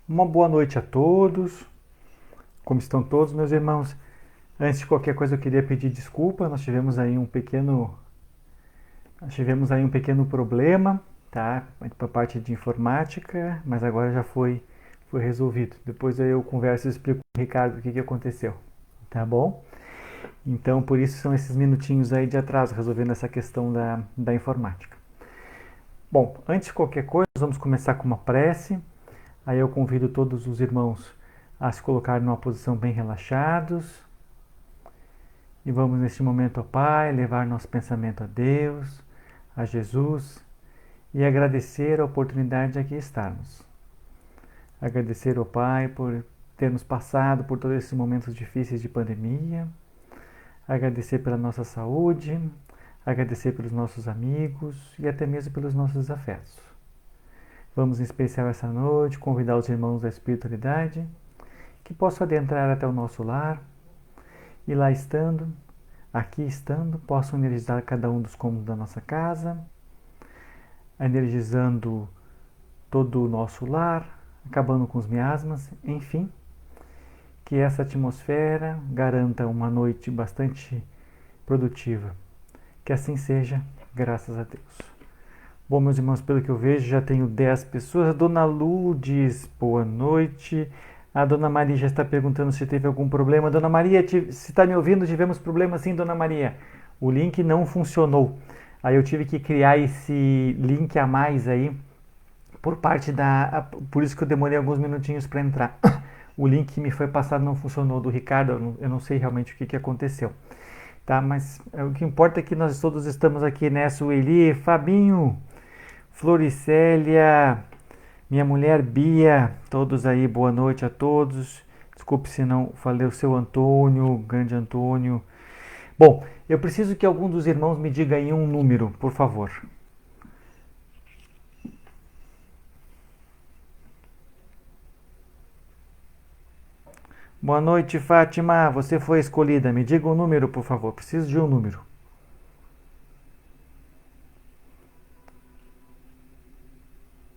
Uma boa noite a todos. Como estão todos, meus irmãos? Antes de qualquer coisa, eu queria pedir desculpa. Nós tivemos aí um pequeno problema, tá? Para a parte de informática, mas agora já foi resolvido. Depois aí eu converso e explico com o Ricardo o que aconteceu, tá bom? Então, por isso são esses minutinhos aí de atraso, resolvendo essa questão da informática. Bom, antes de qualquer coisa, nós vamos começar com uma prece. Aí eu convido todos os irmãos a se colocar numa posição bem relaxados. E vamos neste momento ao Pai, levar nosso pensamento a Deus, a Jesus e agradecer a oportunidade de aqui estarmos. Agradecer ao Pai por termos passado por todos esses momentos difíceis de pandemia. Agradecer pela nossa saúde, agradecer pelos nossos amigos e até mesmo pelos nossos afetos. Vamos em especial essa noite convidar os irmãos da espiritualidade que possam adentrar até o nosso lar e lá estando, aqui estando, possam energizar cada um dos cômodos da nossa casa, energizando todo o nosso lar, acabando com os miasmas, enfim, que essa atmosfera garanta uma noite bastante produtiva. Que assim seja, graças a Deus. Bom, meus irmãos, pelo que eu vejo, já tenho 10 pessoas. A Dona Lourdes, boa noite. A Dona Maria já está perguntando se teve algum problema. Dona Maria, se está me ouvindo, tivemos problema sim, Dona Maria. O link não funcionou. Aí eu tive que criar esse link a mais aí, por isso que eu demorei alguns minutinhos para entrar. O link que me foi passado não funcionou do Ricardo, eu não sei realmente o que aconteceu. Tá, mas o que importa é que nós todos estamos aqui, né? Sueli, Fabinho, Floricélia, minha mulher Bia, todos aí, boa noite a todos. Desculpe se não falei o seu Antônio, grande Antônio. Bom, eu preciso que algum dos irmãos me diga aí um número, por favor. Boa noite, Fátima, você foi escolhida. Me diga um número, por favor. Preciso de um número.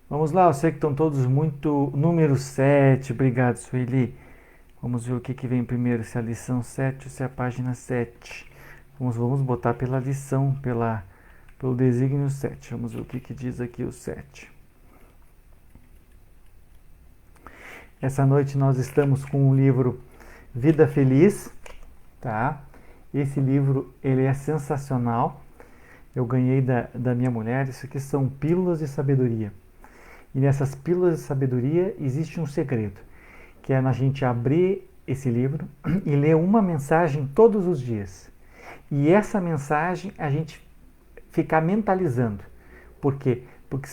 Vamos lá, eu sei que estão todos muito... Número 7, obrigado, Sueli. Vamos ver o que vem primeiro, se é a lição 7 ou se é a página 7. Vamos botar pela lição, pelo desígnio 7. Vamos ver o que diz aqui o 7. Essa noite nós estamos com o livro Vida Feliz, tá? Esse livro, ele é sensacional. Eu ganhei da minha mulher. Isso aqui são pílulas de sabedoria. E nessas pílulas de sabedoria existe um segredo, que é a gente abrir esse livro e ler uma mensagem todos os dias. E essa mensagem a gente ficar mentalizando. Por quê? Porque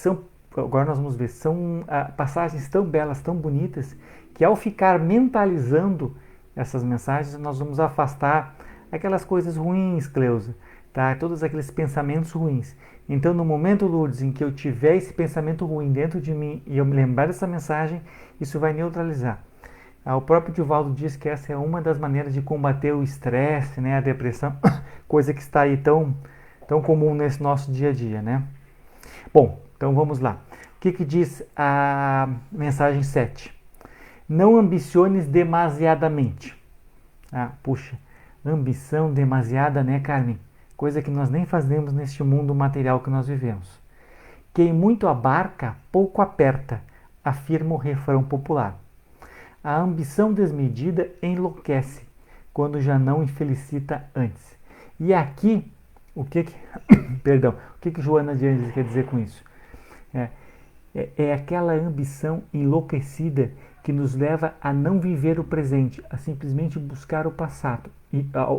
agora nós vamos ver, são passagens tão belas, tão bonitas, que ao ficar mentalizando essas mensagens, nós vamos afastar aquelas coisas ruins, Cleusa, tá? Todos aqueles pensamentos ruins. Então, no momento, Lourdes, em que eu tiver esse pensamento ruim dentro de mim e eu me lembrar dessa mensagem, isso vai neutralizar. O próprio Divaldo diz que essa é uma das maneiras de combater o estresse, né, a depressão, coisa que está aí tão comum nesse nosso dia a dia, né? Bom, então vamos lá. O que diz a mensagem 7? Não ambiciones demasiadamente. Puxa, ambição demasiada, né, Carmen? Coisa que nós nem fazemos neste mundo material que nós vivemos. Quem muito abarca, pouco aperta, afirma o refrão popular. A ambição desmedida enlouquece, quando já não infelicita antes. E aqui, perdão, o que Joana de Angelis quer dizer com isso? É aquela ambição enlouquecida que nos leva a não viver o presente, a simplesmente buscar o passado,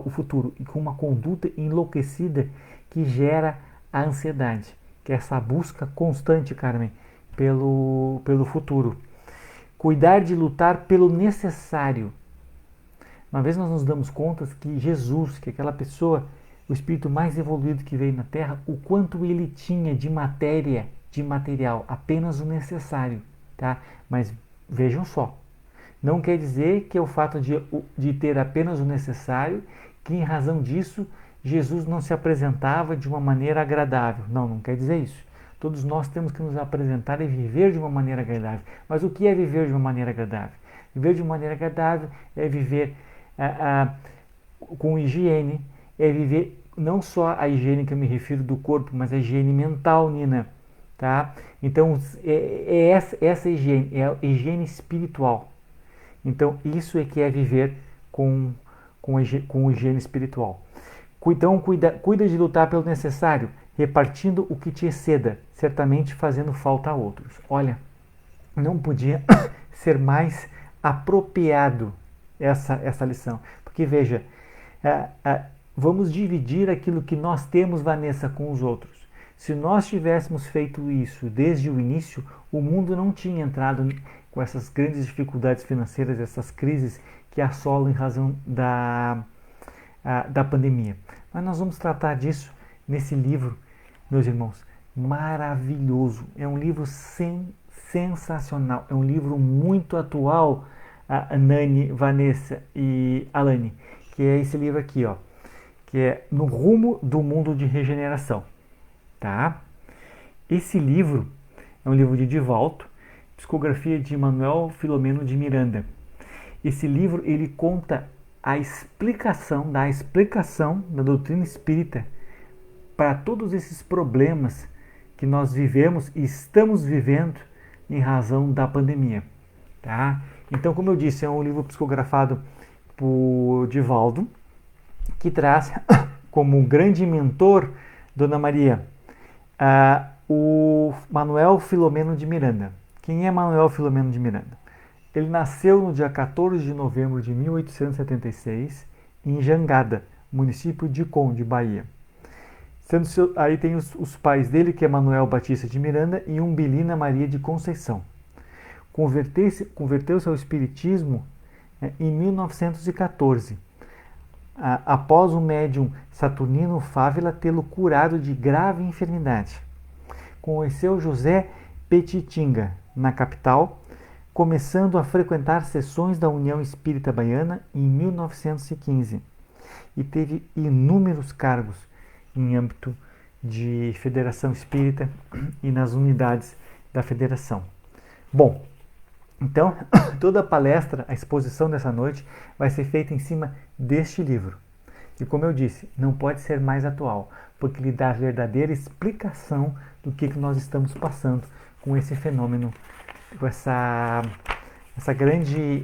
o futuro, e com uma conduta enlouquecida que gera a ansiedade, que é essa busca constante, Carmen, pelo futuro. Cuidar de lutar pelo necessário. Uma vez nós nos damos conta que Jesus, que é aquela pessoa, o espírito mais evoluído que veio na Terra, o quanto ele tinha de matéria, de material, apenas o necessário, tá? Mas vejam só, não quer dizer que é o fato de ter apenas o necessário, que em razão disso Jesus não se apresentava de uma maneira agradável. Não quer dizer isso. Todos nós temos que nos apresentar e viver de uma maneira agradável. Mas o que é viver de uma maneira agradável? Viver de uma maneira agradável é viver com higiene, é viver não só a higiene que eu me refiro do corpo, mas a higiene mental, Nina. Tá? Então, essa higiene, é a higiene espiritual. Então, isso é que é viver com higiene espiritual. Então, cuida de lutar pelo necessário, repartindo o que te exceda, certamente fazendo falta a outros. Olha, não podia ser mais apropriado essa lição. Porque, veja, vamos dividir aquilo que nós temos, Vanessa, com os outros. Se nós tivéssemos feito isso desde o início, o mundo não tinha entrado com essas grandes dificuldades financeiras, essas crises que assolam em razão da pandemia. Mas nós vamos tratar disso nesse livro, meus irmãos, maravilhoso. É um livro sensacional, é um livro muito atual, Nani, Vanessa e Alane, que é esse livro aqui, ó, que é No Rumo do Mundo de Regeneração. Tá? Esse livro é um livro de Divaldo, psicografia de Manuel Filomeno de Miranda. Esse livro ele conta a explicação da doutrina espírita para todos esses problemas que nós vivemos e estamos vivendo em razão da pandemia. Tá? Então, como eu disse, é um livro psicografado por Divaldo, que traz como grande mentor, Dona Maria, o Manuel Filomeno de Miranda. Quem é Manuel Filomeno de Miranda? Ele nasceu no dia 14 de novembro de 1876 em Jangada, município de Conde, Bahia. Aí tem os pais dele, que é Manuel Batista de Miranda e Umbelina Maria de Conceição. Converteu-se ao espiritismo em 1914, após o médium Saturnino Fávila tê-lo curado de grave enfermidade. Conheceu José Petitinga, na capital, começando a frequentar sessões da União Espírita Baiana em 1915 e teve inúmeros cargos em âmbito de Federação Espírita e nas unidades da Federação. Bom, então toda a palestra, a exposição dessa noite vai ser feita em cima deste livro. E como eu disse, não pode ser mais atual, porque lhe dá a verdadeira explicação do que nós estamos passando com esse fenômeno, com essa grande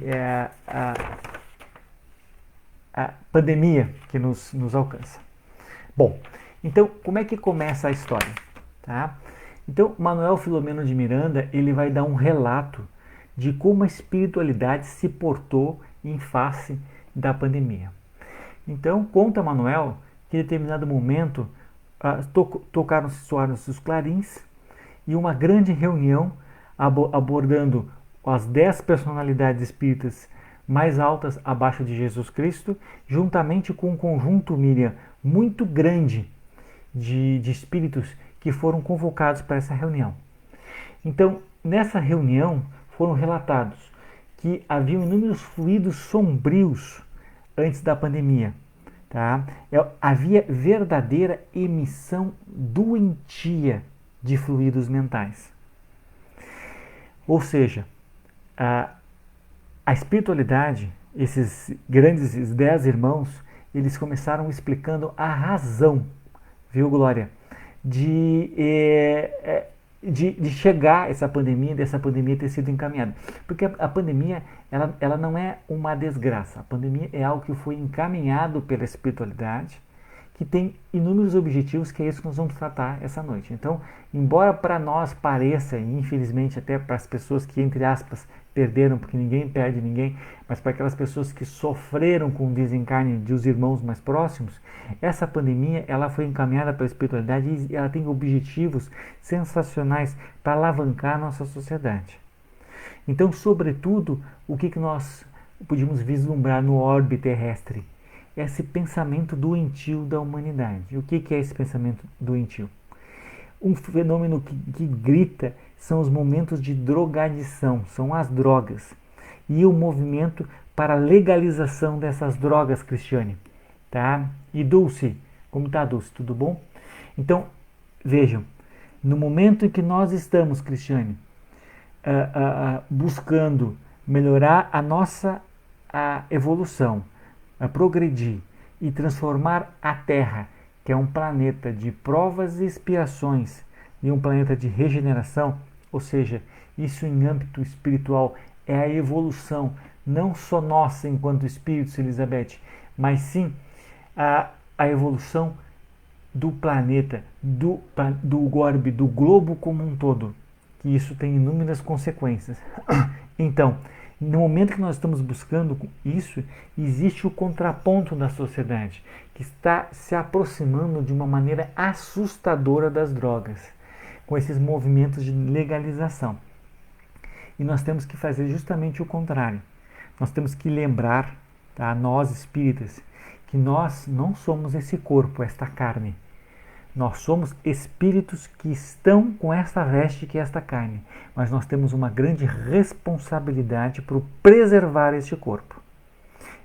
a pandemia que nos alcança. Bom, então como é que começa a história? Tá? Então, Manuel Filomeno de Miranda ele vai dar um relato de como a espiritualidade se portou em face da pandemia. Então, conta Manuel que em determinado momento soaram-se os clarins e uma grande reunião abordando as 10 personalidades espíritas mais altas abaixo de Jesus Cristo, juntamente com um conjunto, Miriam, muito grande de espíritos que foram convocados para essa reunião. Então, nessa reunião foram relatados que haviam inúmeros fluidos sombrios antes da pandemia. Tá? Havia verdadeira emissão doentia de fluidos mentais. Ou seja, a espiritualidade, esses 10 irmãos, eles começaram explicando a razão, viu, Glória, de chegar essa pandemia, dessa pandemia ter sido encaminhada. Porque a pandemia, ela não é uma desgraça. A pandemia é algo que foi encaminhado pela espiritualidade, que tem inúmeros objetivos, que é isso que nós vamos tratar essa noite. Então, embora para nós pareça, e infelizmente até para as pessoas que, entre aspas, perderam, porque ninguém perde ninguém, mas para aquelas pessoas que sofreram com o desencarne dos irmãos mais próximos, essa pandemia ela foi encaminhada pela espiritualidade e ela tem objetivos sensacionais para alavancar a nossa sociedade. Então, sobretudo, o que nós podíamos vislumbrar no orbe terrestre? Esse pensamento doentio da humanidade. E o que é esse pensamento doentio? Um fenômeno que grita são os momentos de drogadição, são as drogas. E o movimento para a legalização dessas drogas, Cristiane. Tá? E Dulce, como está, Dulce? Tudo bom? Então, vejam, No momento em que nós estamos, Cristiane, buscando melhorar a nossa evolução, a progredir e transformar a Terra, que é um planeta de provas e expiações, em um planeta de regeneração, ou seja, isso em âmbito espiritual é a evolução, não só nossa enquanto espíritos, Elizabeth, mas sim a evolução do planeta, do orbe, do globo como um todo, que isso tem inúmeras consequências. Então, no momento que nós estamos buscando isso, existe o contraponto da sociedade, que está se aproximando de uma maneira assustadora das drogas, com esses movimentos de legalização. E nós temos que fazer justamente o contrário. Nós temos que lembrar, tá, nós espíritas, que nós não somos esse corpo, esta carne. Nós somos espíritos que estão com esta veste que é esta carne, mas nós temos uma grande responsabilidade por preservar este corpo.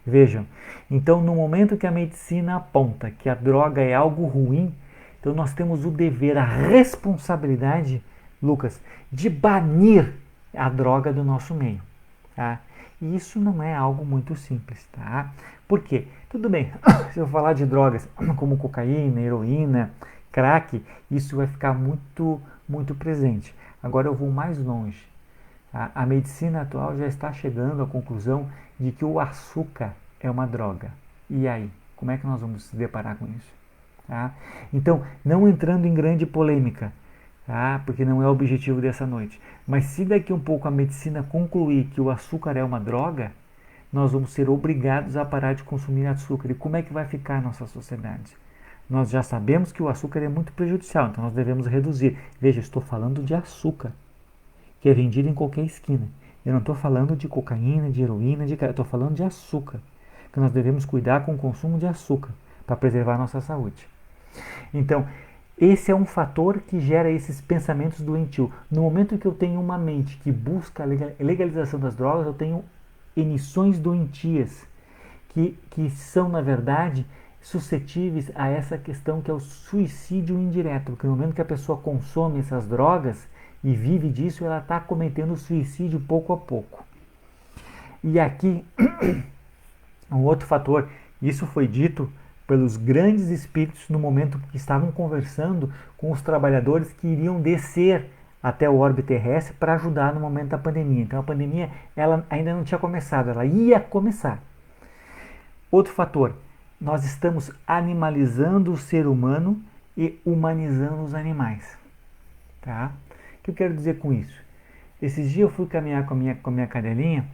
Vejam, então no momento que a medicina aponta que a droga é algo ruim, então nós temos o dever, a responsabilidade, Lucas, de banir a droga do nosso meio. Tá? E isso não é algo muito simples. Tá? Por quê? Tudo bem, se eu falar de drogas como cocaína, heroína, crack, isso vai ficar muito, muito presente. Agora eu vou mais longe. A medicina atual já está chegando à conclusão de que o açúcar é uma droga. E aí? Como é que nós vamos se deparar com isso? Tá? Então, não entrando em grande polêmica, tá? Porque não é o objetivo dessa noite. Mas se daqui um pouco a medicina concluir que o açúcar é uma droga, nós vamos ser obrigados a parar de consumir açúcar. E como é que vai ficar a nossa sociedade? Nós já sabemos que o açúcar é muito prejudicial, então nós devemos reduzir. Veja, estou falando de açúcar, que é vendido em qualquer esquina. Eu não estou falando de cocaína, de heroína, eu estou falando de açúcar. Que nós devemos cuidar com o consumo de açúcar para preservar a nossa saúde. Então, esse é um fator que gera esses pensamentos doentios. No momento que eu tenho uma mente que busca a legalização das drogas, eu tenho emissões doentias que são, na verdade, suscetíveis a essa questão que é o suicídio indireto. Porque no momento que a pessoa consome essas drogas e vive disso, ela está cometendo suicídio pouco a pouco. E aqui, um outro fator, isso foi dito pelos grandes espíritos no momento que estavam conversando com os trabalhadores que iriam descer até o orbe terrestre para ajudar no momento da pandemia. Então a pandemia ela ainda não tinha começado, ela ia começar. Outro fator, nós estamos animalizando o ser humano e humanizando os animais. Tá? O que eu quero dizer com isso? Esses dias eu fui caminhar com a minha cadelinha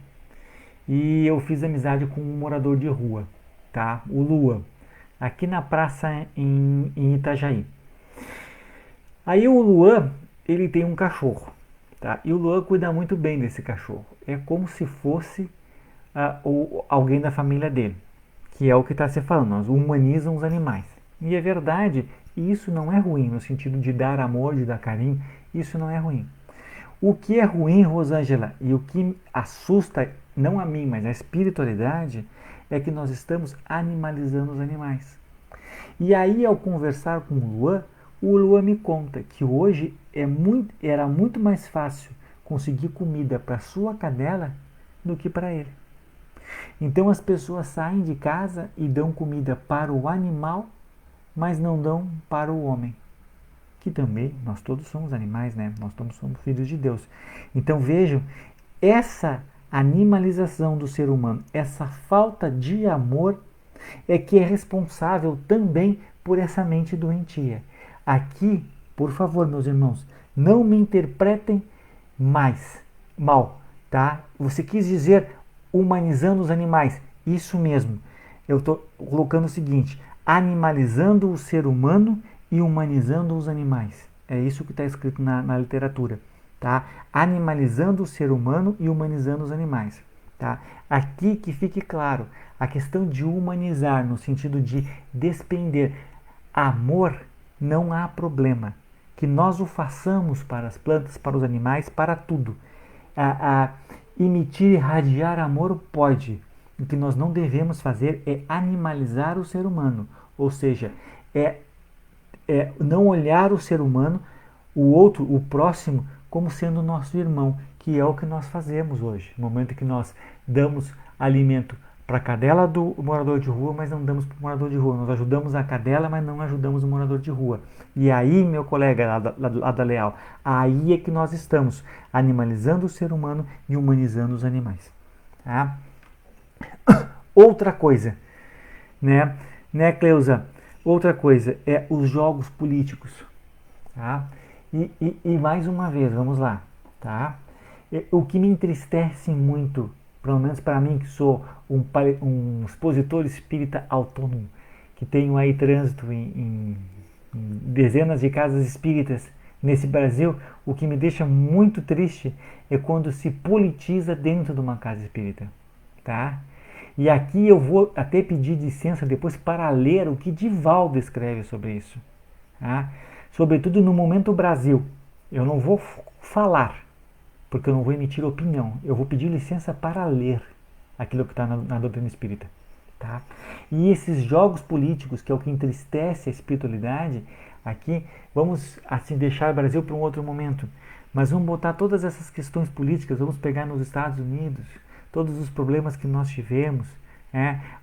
e eu fiz amizade com um morador de rua, tá? O Lua, aqui na praça em Itajaí. Aí o Luan, ele tem um cachorro, tá? E o Luan cuida muito bem desse cachorro. É como se fosse alguém da família dele, que é o que está se falando, nós humanizamos os animais. E é verdade, isso não é ruim, no sentido de dar amor, de dar carinho, isso não é ruim. O que é ruim, Rosângela, e o que assusta, não a mim, mas a espiritualidade, é que nós estamos animalizando os animais. E aí, ao conversar com o Luan me conta que hoje era muito mais fácil conseguir comida para sua cadela do que para ele. Então as pessoas saem de casa e dão comida para o animal, mas não dão para o homem. Que também, nós todos somos animais, né? Nós todos somos filhos de Deus. Então vejam, essa animalização do ser humano, essa falta de amor é que é responsável também por essa mente doentia. Aqui, por favor, meus irmãos, não me interpretem mal, tá? Você quis dizer humanizando os animais, isso mesmo. Eu estou colocando o seguinte, animalizando o ser humano e humanizando os animais. É isso que está escrito na literatura. Tá? Animalizando o ser humano e humanizando os animais. Tá? Aqui que fique claro, a questão de humanizar no sentido de despender amor, não há problema. Que nós o façamos para as plantas, para os animais, para tudo. Emitir e irradiar amor pode. O que nós não devemos fazer é animalizar o ser humano. Ou seja, não olhar o ser humano, o outro, o próximo, como sendo nosso irmão, que é o que nós fazemos hoje. No momento que nós damos alimento para a cadela do morador de rua, mas não damos para o morador de rua. Nós ajudamos a cadela, mas não ajudamos o morador de rua. E aí, meu colega lá da Leal, aí é que nós estamos animalizando o ser humano e humanizando os animais. Tá? Outra coisa, né, Cleusa? Outra coisa é os jogos políticos. Tá? E mais uma vez, vamos lá. Tá? O que me entristece muito, pelo menos para mim que sou um expositor espírita autônomo, que tenho aí trânsito em dezenas de casas espíritas nesse Brasil, o que me deixa muito triste é quando se politiza dentro de uma casa espírita. Tá? E aqui eu vou até pedir licença depois para ler o que Divaldo escreve sobre isso. Tá? Sobretudo no momento Brasil. Eu não vou falar, porque eu não vou emitir opinião. Eu vou pedir licença para ler aquilo que está na doutrina espírita. Tá? E esses jogos políticos, que é o que entristece a espiritualidade, aqui, vamos assim deixar o Brasil para um outro momento. Mas vamos botar todas essas questões políticas, vamos pegar nos Estados Unidos, todos os problemas que nós tivemos,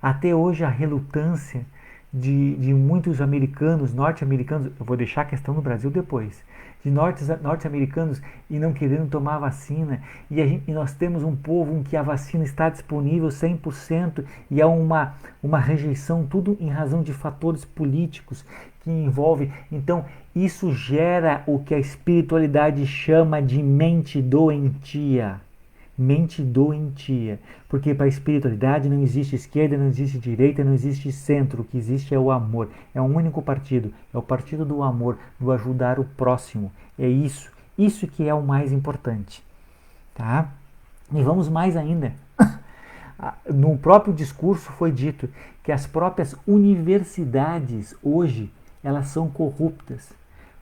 até hoje a relutância de muitos americanos, norte-americanos, eu vou deixar a questão no Brasil depois, de norte-americanos e não querendo tomar a vacina, e nós temos um povo em que a vacina está disponível 100% e há uma rejeição, tudo em razão de fatores políticos que envolve. Então, isso gera o que a espiritualidade chama de mente doentia. Mente doentia, porque para a espiritualidade não existe esquerda, não existe direita, não existe centro, o que existe é o amor, é um único partido, é o partido do amor, do ajudar o próximo, é isso que é o mais importante, tá? E vamos mais ainda, no próprio discurso foi dito que as próprias universidades hoje, elas são corruptas.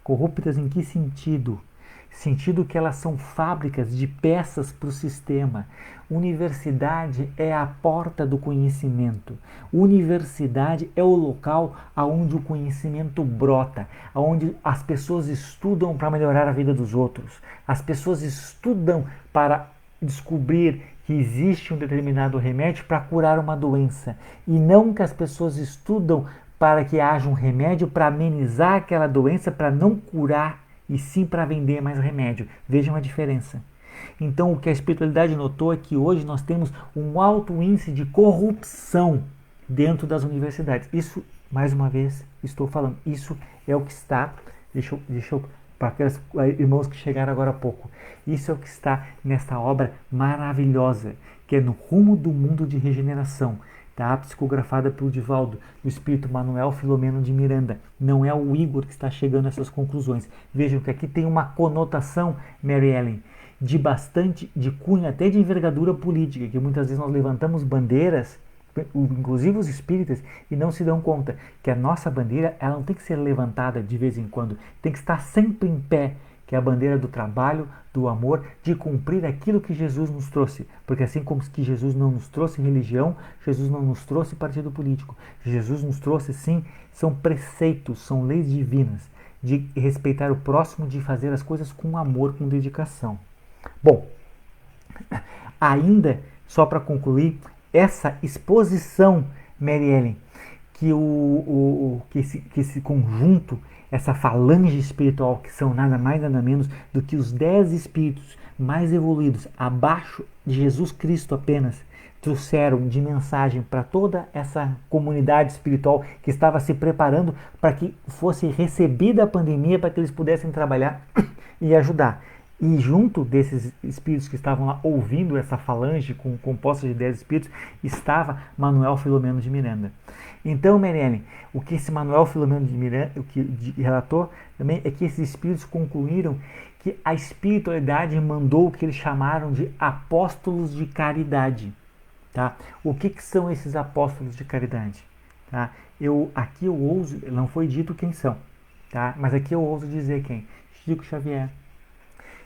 Corruptas em que sentido? Sentido que elas são fábricas de peças para o sistema. Universidade é a porta do conhecimento. Universidade é o local onde o conhecimento brota, onde as pessoas estudam para melhorar a vida dos outros. As pessoas estudam para descobrir que existe um determinado remédio para curar uma doença. E não que as pessoas estudam para que haja um remédio para amenizar aquela doença, para não curar, e sim para vender mais remédio. Vejam a diferença. Então, o que a espiritualidade notou é que hoje nós temos um alto índice de corrupção dentro das universidades. Isso, mais uma vez, estou falando, isso é o que está, deixa eu para aqueles irmãos que chegaram agora há pouco, isso é o que está nesta obra maravilhosa, que é No Rumo do Mundo de Regeneração, tá? Psicografada pelo Divaldo, do espírito Manuel Filomeno de Miranda. Não é o Igor que está chegando a essas conclusões. Vejam que aqui tem uma conotação, Mary Ellen, de cunho, até de envergadura política, que muitas vezes nós levantamos bandeiras, inclusive os espíritas, e não se dão conta que a nossa bandeira, ela não tem que ser levantada de vez em quando, tem que estar sempre em pé, que é a bandeira do trabalho, do amor, de cumprir aquilo que Jesus nos trouxe. Porque assim como que Jesus não nos trouxe religião, Jesus não nos trouxe partido político. Jesus nos trouxe, sim, são preceitos, são leis divinas, de respeitar o próximo, de fazer as coisas com amor, com dedicação. Bom, ainda, só para concluir, essa exposição, Mary Ellen, que esse conjunto, essa falange espiritual, que são nada mais nada menos do que os 10 espíritos mais evoluídos, abaixo de Jesus Cristo apenas, trouxeram de mensagem para toda essa comunidade espiritual que estava se preparando para que fosse recebida a pandemia, para que eles pudessem trabalhar e ajudar. E junto desses espíritos que estavam lá ouvindo essa falange composta de 10 espíritos, estava Manuel Filomeno de Miranda. Então, Mary, o que esse Manuel Filomeno de Miranda relatou também é que esses espíritos concluíram que a espiritualidade mandou o que eles chamaram de apóstolos de caridade. Tá? O que são esses apóstolos de caridade? Tá? Aqui eu ouso, não foi dito quem são, tá? Mas aqui eu ouso dizer quem? Chico Xavier,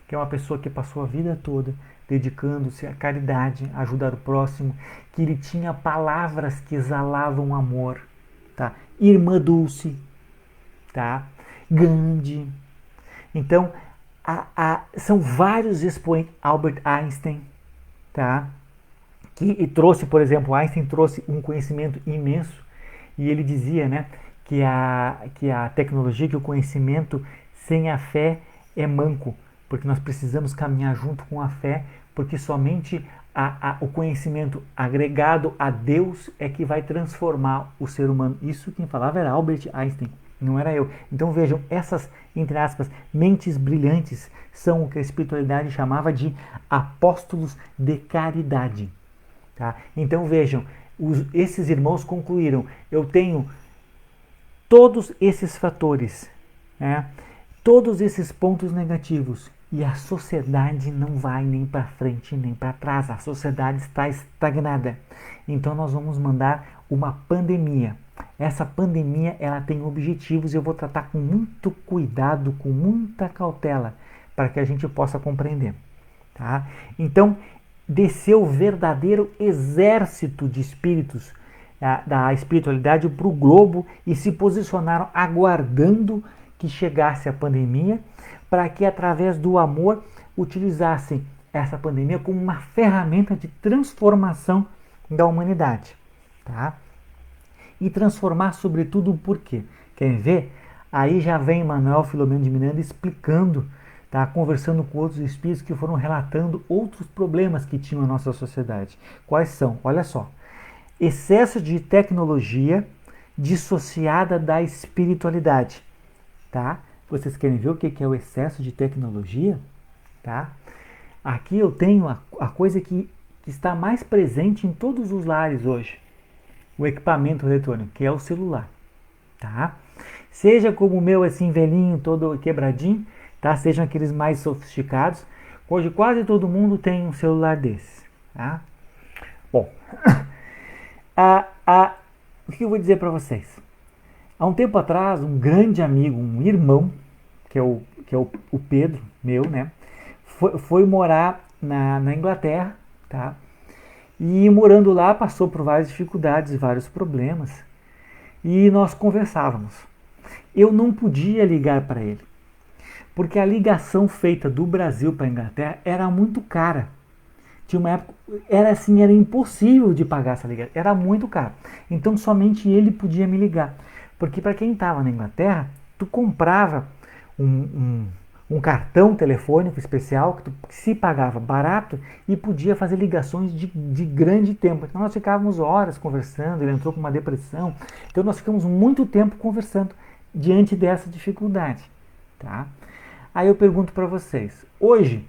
que é uma pessoa que passou a vida toda dedicando-se à caridade, a ajudar o próximo, que ele tinha palavras que exalavam amor, tá? Irmã Dulce, tá? Gandhi, Então, são vários expoentes. Albert Einstein, tá? Que trouxe, por exemplo, Einstein trouxe um conhecimento imenso e ele dizia, né, que a tecnologia, que o conhecimento sem a fé é manco, porque nós precisamos caminhar junto com a fé, porque somente o conhecimento agregado a Deus é que vai transformar o ser humano. Isso quem falava era Albert Einstein, não era eu. Então vejam, essas, entre aspas, mentes brilhantes são o que a espiritualidade chamava de apóstolos de caridade. Tá? Então vejam, esses irmãos concluíram, eu tenho todos esses fatores, né? Todos esses pontos negativos, e a sociedade não vai nem para frente nem para trás, a sociedade está estagnada. Então nós vamos mandar uma pandemia. Essa pandemia ela tem objetivos e eu vou tratar com muito cuidado, com muita cautela, para que a gente possa compreender. Tá? Então desceu o verdadeiro exército de espíritos da espiritualidade para o globo e se posicionaram aguardando que chegasse a pandemia, para que através do amor utilizassem essa pandemia como uma ferramenta de transformação da humanidade. Tá? E transformar sobretudo por quê? Querem ver? Aí já vem Manuel Filomeno de Miranda explicando, tá? Conversando com outros espíritos que foram relatando outros problemas que tinham a nossa sociedade. Quais são? Olha só. Excesso de tecnologia dissociada da espiritualidade. Tá? Vocês querem ver o que é o excesso de tecnologia? Tá? Aqui eu tenho a coisa que está mais presente em todos os lares hoje. O equipamento eletrônico, que é o celular. Tá? Seja como o meu, assim, velhinho, todo quebradinho, tá? Sejam aqueles mais sofisticados. Hoje quase todo mundo tem um celular desse. Tá? Bom, o que eu vou dizer para vocês? Há um tempo atrás, um grande amigo, um irmão, que é o Pedro, meu, né? Foi morar na Inglaterra, tá? E morando lá passou por várias dificuldades, vários problemas. E nós conversávamos. Eu não podia ligar para ele, porque a ligação feita do Brasil para a Inglaterra era muito cara. Tinha uma época, era impossível de pagar essa ligação, era muito caro. Então somente ele podia me ligar. Porque para quem estava na Inglaterra, tu comprava um cartão telefônico especial que se pagava barato e podia fazer ligações de grande tempo. Então nós ficávamos horas conversando, ele entrou com uma depressão. Então nós ficamos muito tempo conversando diante dessa dificuldade. Tá? Aí eu pergunto para vocês, hoje,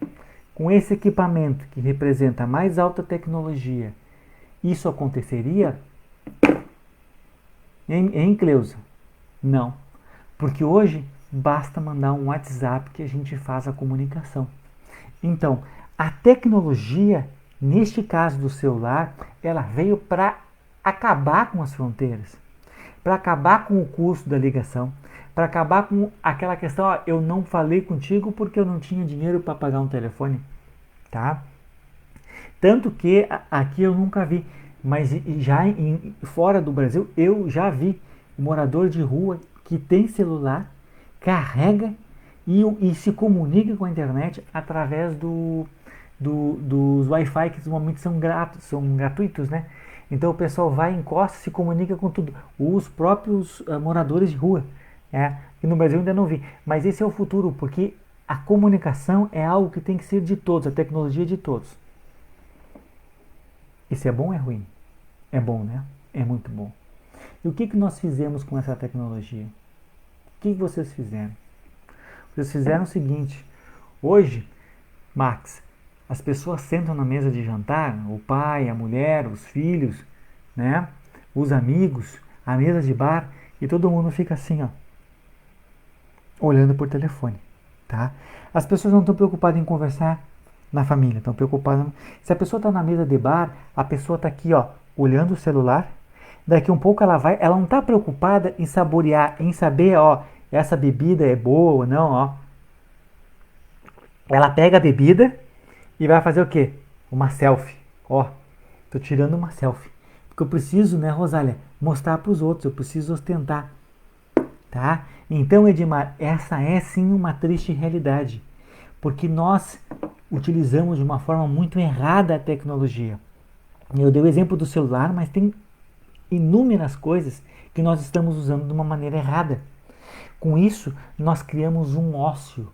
com esse equipamento que representa a mais alta tecnologia, isso aconteceria? Em Cleusa? Não. Porque hoje basta mandar um WhatsApp que a gente faz a comunicação. Então, a tecnologia, neste caso do celular, ela veio para acabar com as fronteiras, para acabar com o custo da ligação, para acabar com aquela questão, ó, eu não falei contigo porque eu não tinha dinheiro para pagar um telefone. Tá? Tanto que aqui eu nunca vi, mas já fora do Brasil eu já vi morador de rua que tem celular, carrega e se comunica com a internet através dos Wi-Fi, que normalmente são gratuitos, né? Então o pessoal vai, encosta, se comunica com tudo. Os próprios moradores de rua. Que no Brasil eu ainda não vi. Mas esse é o futuro, porque a comunicação é algo que tem que ser de todos, a tecnologia é de todos. Isso é bom ou é ruim? É bom, né? É muito bom. E o que nós fizemos com essa tecnologia? O que vocês fizeram? Vocês fizeram o seguinte. Hoje, Max, as pessoas sentam na mesa de jantar, o pai, a mulher, os filhos, né? Os amigos, a mesa de bar, e todo mundo fica assim, ó, olhando por telefone. Tá? As pessoas não estão preocupadas em conversar na família, estão preocupadas. Se a pessoa está na mesa de bar, a pessoa está aqui, ó, olhando o celular. Daqui um pouco ela não está preocupada em saborear, em saber, ó, essa bebida é boa ou não, ó. Ela pega a bebida e vai fazer o quê? Uma selfie. Ó, tô tirando uma selfie. Porque eu preciso, né, Rosália, mostrar para os outros, eu preciso ostentar. tá? Então, Edmar, essa é sim uma triste realidade, porque nós utilizamos de uma forma muito errada a tecnologia. Eu dei o exemplo do celular, mas tem inúmeras coisas que nós estamos usando de uma maneira errada. Com isso, nós criamos um ócio,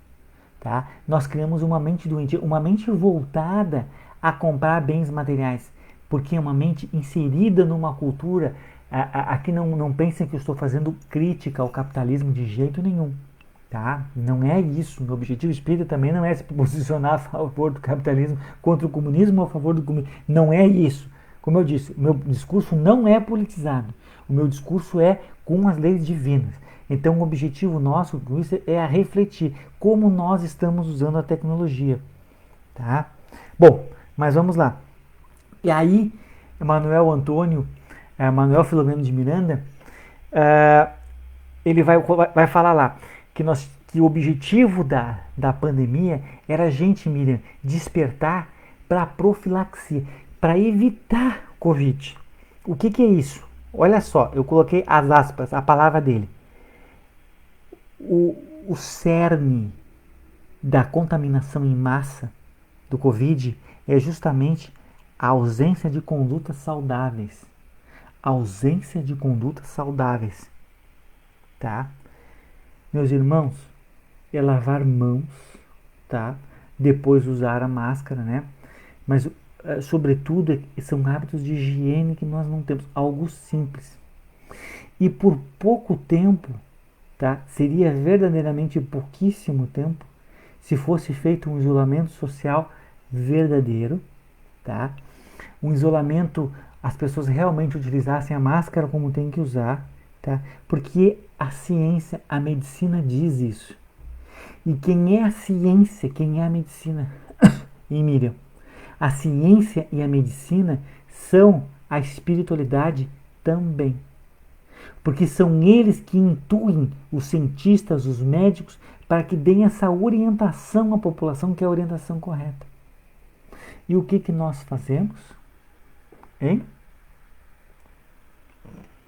tá? Nós criamos uma mente doentia, uma mente voltada a comprar bens materiais, porque é uma mente inserida numa cultura. Aqui não pensem que eu estou fazendo crítica ao capitalismo de jeito nenhum, tá? Não é isso. O objetivo espírita também não é se posicionar a favor do capitalismo contra o comunismo ou a favor do comunismo. Não é isso. Como eu disse, o meu discurso não é politizado. O meu discurso é com as leis divinas. Então, o objetivo nosso com isso é a refletir como nós estamos usando a tecnologia, tá? Bom, mas vamos lá. E aí, Manuel Filomeno de Miranda, ele vai falar lá que o objetivo da pandemia era a gente, Miriam, despertar para a profilaxia, para evitar Covid. O que é isso? Olha só, eu coloquei as aspas, a palavra dele. O cerne da contaminação em massa do Covid é justamente a ausência de condutas saudáveis. Ausência de condutas saudáveis. Tá? Meus irmãos, é lavar mãos, tá? Depois usar a máscara, né? Mas, sobretudo, são hábitos de higiene que nós não temos. Algo simples. E por pouco tempo, tá? Seria verdadeiramente pouquíssimo tempo se fosse feito um isolamento social verdadeiro, tá? Um isolamento, as pessoas realmente utilizassem a máscara como tem que usar, tá? Porque a ciência, a medicina diz isso. E quem é a ciência, quem é a medicina? E Miriam, a ciência e a medicina são a espiritualidade também. Porque são eles que intuem os cientistas, os médicos, para que deem essa orientação à população, que é a orientação correta. E o que nós fazemos? Hein?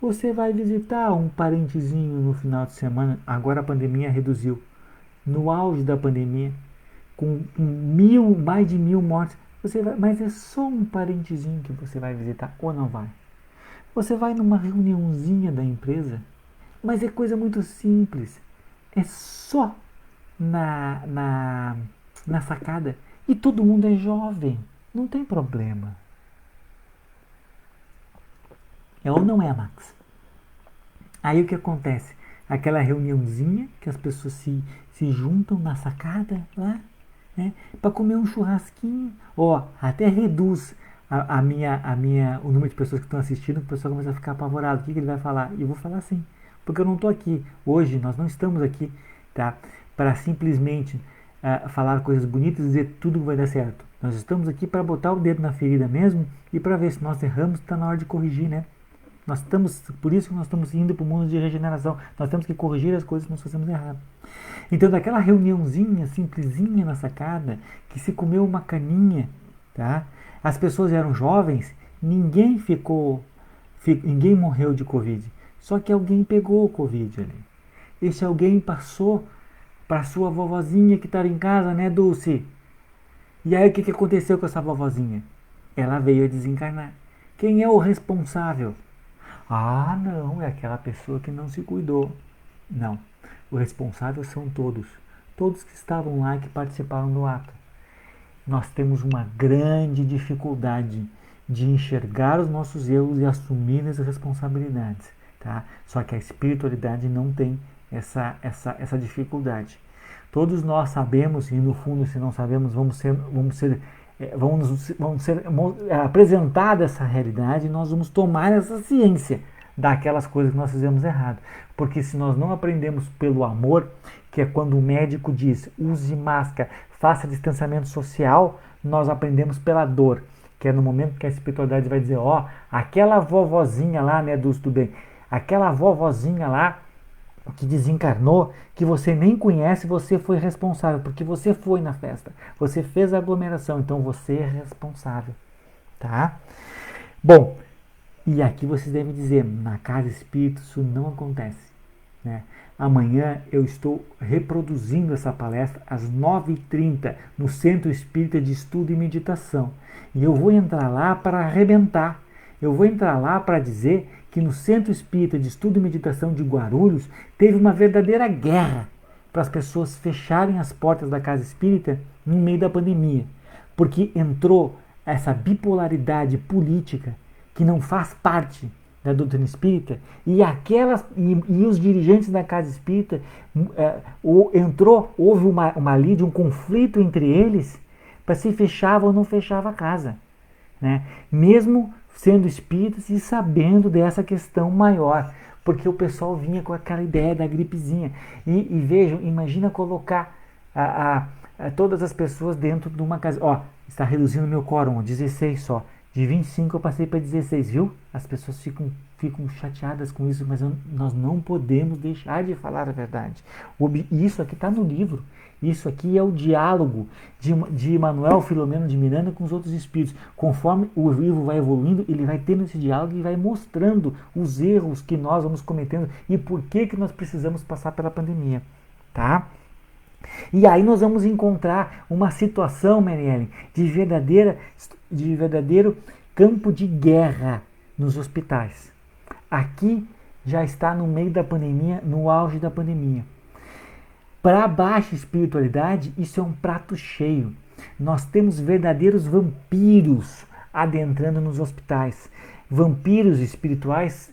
Você vai visitar um parentezinho no final de semana, agora a pandemia reduziu. No auge da pandemia, com mais de 1.000 mortes, mas é só um parentezinho que você vai visitar ou não vai? Você vai numa reuniãozinha da empresa, mas é coisa muito simples. É só na sacada. E todo mundo é jovem. Não tem problema. É ou não é, Max? Aí o que acontece? Aquela reuniãozinha que as pessoas se juntam na sacada lá, né, para comer um churrasquinho. Ó, até reduz o número de pessoas que estão assistindo, o pessoal começa a ficar apavorado. O que ele vai falar? E eu vou falar assim, porque eu não estou aqui. Hoje nós não estamos aqui, tá, para simplesmente falar coisas bonitas e dizer tudo vai dar certo. Nós estamos aqui para botar o dedo na ferida mesmo e para ver se nós erramos, está na hora de corrigir, né? Por isso que nós estamos indo para o mundo de regeneração. Nós temos que corrigir as coisas que nós fazemos errado. Então, daquela reuniãozinha simplesinha na sacada, que se comeu uma caninha, tá? As pessoas eram jovens, ninguém morreu de Covid. Só que alguém pegou o Covid ali. Esse alguém passou para sua vovozinha que estava em casa, né, Dulce? E aí o que aconteceu com essa vovozinha? Ela veio a desencarnar. Quem é o responsável? Ah, não, é aquela pessoa que não se cuidou. Não, o responsável são todos. Todos que estavam lá e que participaram do ato. Nós temos uma grande dificuldade de enxergar os nossos erros e assumir as responsabilidades. Tá? Só que a espiritualidade não tem essa dificuldade. Todos nós sabemos, e no fundo, se não sabemos, vamos ser apresentada essa realidade e nós vamos tomar essa ciência daquelas coisas que nós fizemos errado. Porque se nós não aprendemos pelo amor, que é quando o médico diz use máscara, faça distanciamento social, nós aprendemos pela dor, que é no momento que a espiritualidade vai dizer, ó, aquela vovozinha lá, né, do bem, aquela vovozinha lá que desencarnou, que você nem conhece, você foi responsável, porque você foi na festa, você fez a aglomeração, então você é responsável, tá? Bom, e aqui vocês devem dizer, na casa espírita isso não acontece, né? Amanhã eu estou reproduzindo essa palestra às 9h30 no Centro Espírita de Estudo e Meditação. E eu vou entrar lá para arrebentar. Eu vou entrar lá para dizer que no Centro Espírita de Estudo e Meditação de Guarulhos teve uma verdadeira guerra para as pessoas fecharem as portas da casa espírita no meio da pandemia. Porque entrou essa bipolaridade política que não faz parte da doutrina espírita, e os dirigentes da casa espírita houve uma lide, um conflito entre eles para se fechava ou não fechava a casa, né? Mesmo sendo espíritas e sabendo dessa questão maior, porque o pessoal vinha com aquela ideia da gripezinha. E vejam, imagina colocar todas as pessoas dentro de uma casa. Ó, está reduzindo meu quórum, 16 só. De 25 eu passei para 16, viu? As pessoas ficam chateadas com isso, mas nós não podemos deixar de falar a verdade. Isso aqui está no livro. Isso aqui é o diálogo de Manuel Filomeno de Miranda com os outros espíritos. Conforme o livro vai evoluindo, ele vai tendo esse diálogo e vai mostrando os erros que nós vamos cometendo e por que nós precisamos passar pela pandemia. Tá? E aí nós vamos encontrar uma situação, Marielle, de verdadeiro campo de guerra nos hospitais. Aqui já está no meio da pandemia, no auge da pandemia. Para a baixa espiritualidade, isso é um prato cheio. Nós temos verdadeiros vampiros adentrando nos hospitais. Vampiros espirituais,